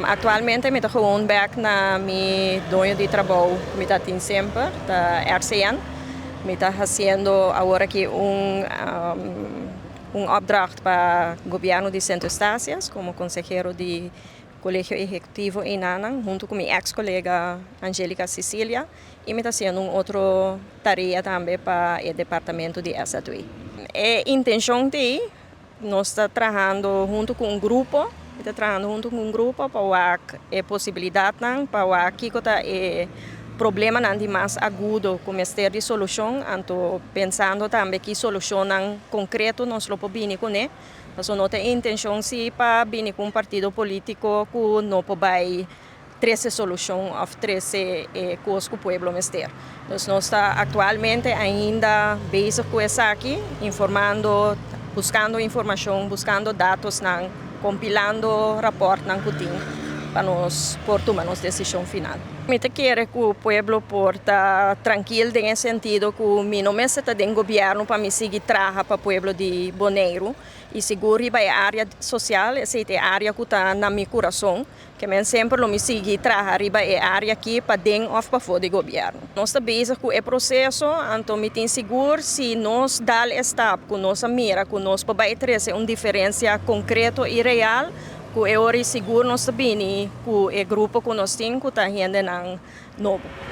Atualmente, me estou gewoon werk na mi dono de trabalho, me está sempre, da RCN. Me está fazendo agora aqui opdracht para o governo de Santo Estácias, como consejero de Colégio Executivo em Nanang, junto com minha ex-colega Angélica Cecília, e me está fazendo outra tarefa também para o departamento de SATUI. A intenção de nós está trabalhando junto com está trabalhando junto com um grupo para a possibilidade para que é problema não de mais agudo como ter de solução, então pensando também que solução concreto nós lo podemos com ele. Então não tem intenção se para vir com um partido político que não pode 13 solução ou 13 coisas que o povo mestre. Então nós está atualmente ainda bezig com isso aqui, informando, buscando informação, buscando dados, compilando rapport para nós tomar nossa decisão final. Eu quero que o povo porta tranquilo nesse sentido que não me está dentro do governo para me seguir trabalhando para o povo de Bonaire e seguro que a área social, essa é a área que está no meu coração, que eu sempre me sigo trabalhando a área aqui para dentro ou para fora do governo. Nós estamos bezig com o processo, então me tenho seguro se nós damos esta com nossa mira, que nós podemos trazer uma diferença concreta e real, que é hora seguro nós sabemos que o grupo que nós temos está indo novo.